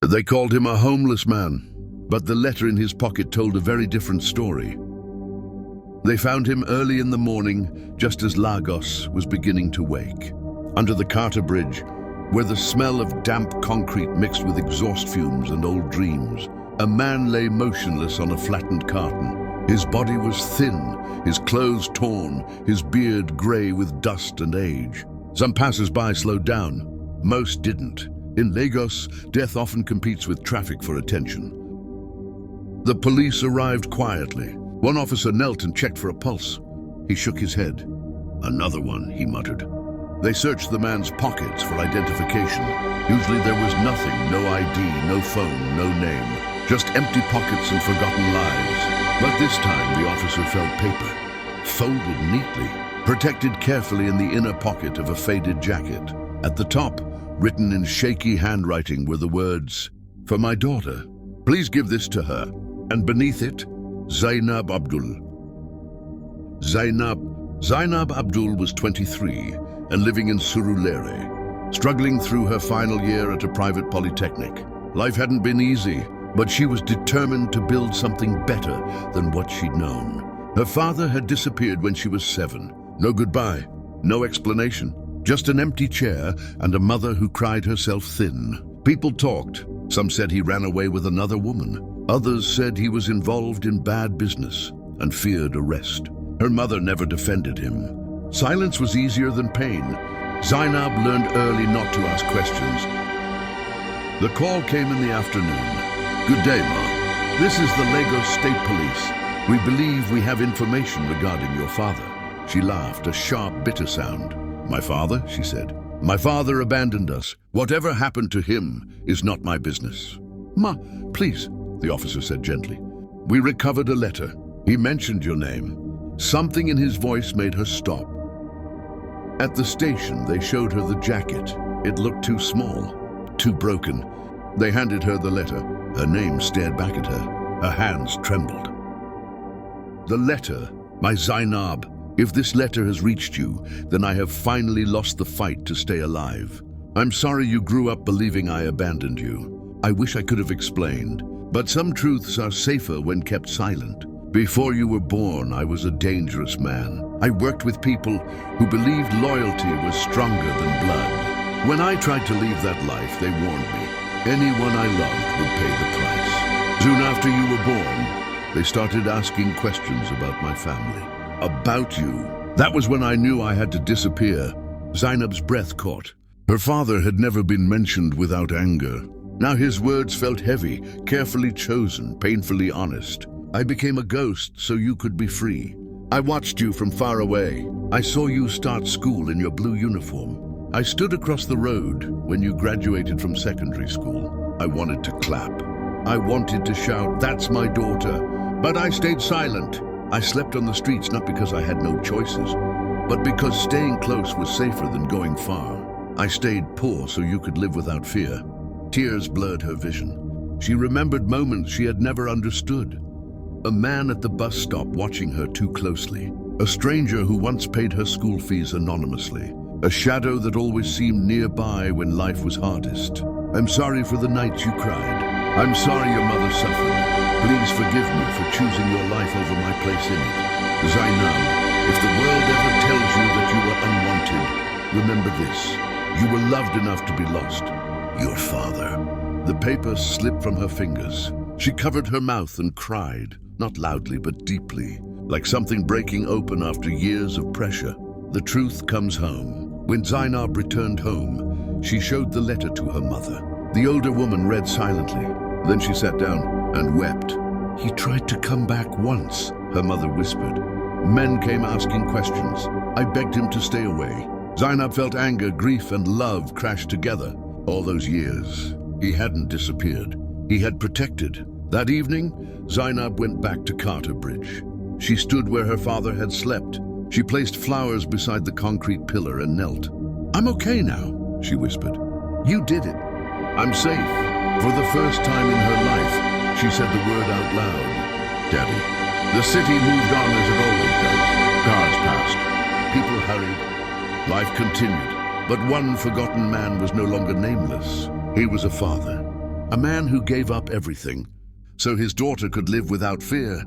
They called him a homeless man, but the letter in his pocket told a very different story. They found him early in the morning, just as Lagos was beginning to wake. Under the Carter Bridge, where the smell of damp concrete mixed with exhaust fumes and old dreams, a man lay motionless on a flattened carton. His body was thin, his clothes torn, his beard grey with dust and age. Some passers-by slowed down. Most didn't. In Lagos, death often competes with traffic for attention. The police arrived quietly. One officer knelt and checked for a pulse. He shook his head. "Another one," he muttered. They searched the man's pockets for identification. Usually there was nothing, no ID, no phone, no name. Just empty pockets and forgotten lives. But this time the officer felt paper, folded neatly, protected carefully in the inner pocket of a faded jacket. At the top, written in shaky handwriting, were the words, "For my daughter, please give this to her." And beneath it, Zainab Abdul. Zainab Abdul was 23 and living in Surulere, struggling through her final year at a private polytechnic. Life hadn't been easy, but she was determined to build something better than what she'd known. Her father had disappeared when she was 7. No goodbye, no explanation, just an empty chair and a mother who cried herself thin. People talked. Some said he ran away with another woman. Others said he was involved in bad business and feared arrest. Her mother never defended him. Silence was easier than pain. Zainab learned early not to ask questions. The call came in the afternoon. "Good day, Ma. This is the Lagos State Police. We believe we have information regarding your father." She laughed, a sharp, bitter sound. "My father?" she said. "My father abandoned us. Whatever happened to him is not my business." "Ma, please," the officer said gently. "We recovered a letter. He mentioned your name." Something in his voice made her stop. At the station, they showed her the jacket. It looked too small, too broken. They handed her the letter. Her name stared back at her. Her hands trembled. "The letter, my Zainab. If this letter has reached you, then I have finally lost the fight to stay alive. I'm sorry you grew up believing I abandoned you. I wish I could have explained, but some truths are safer when kept silent. Before you were born, I was a dangerous man. I worked with people who believed loyalty was stronger than blood. When I tried to leave that life, they warned me. Anyone I loved would pay the price. Soon after you were born, they started asking questions about my family. About you. That was when I knew I had to disappear." Zainab's breath caught. Her father had never been mentioned without anger. Now his words felt heavy, carefully chosen, painfully honest. "I became a ghost so you could be free. I watched you from far away. I saw you start school in your blue uniform. I stood across the road when you graduated from secondary school. I wanted to clap. I wanted to shout, 'That's my daughter.' But I stayed silent. I slept on the streets not because I had no choices, but because staying close was safer than going far. I stayed poor so you could live without fear." Tears blurred her vision. She remembered moments she had never understood. A man at the bus stop watching her too closely. A stranger who once paid her school fees anonymously. A shadow that always seemed nearby when life was hardest. "I'm sorry for the nights you cried. I'm sorry your mother suffered. Please forgive me for choosing your life over my place in it. Zainab, if the world ever tells you that you were unwanted, remember this. You were loved enough to be lost. Your father." The paper slipped from her fingers. She covered her mouth and cried, not loudly but deeply, like something breaking open after years of pressure. The truth comes home. When Zainab returned home, she showed the letter to her mother. The older woman read silently. Then she sat down and wept. "He tried to come back once," her mother whispered. "Men came asking questions. I begged him to stay away." Zainab felt anger, grief, and love crash together. All those years, he hadn't disappeared. He had protected. That evening, Zainab went back to Carter Bridge. She stood where her father had slept. She placed flowers beside the concrete pillar and knelt. "I'm okay now," she whispered. "You did it. I'm safe." For the first time in her life, she said the word out loud. "Daddy." The city moved on as it always does. Cars passed. People hurried. Life continued. But one forgotten man was no longer nameless. He was a father. A man who gave up everything so his daughter could live without fear.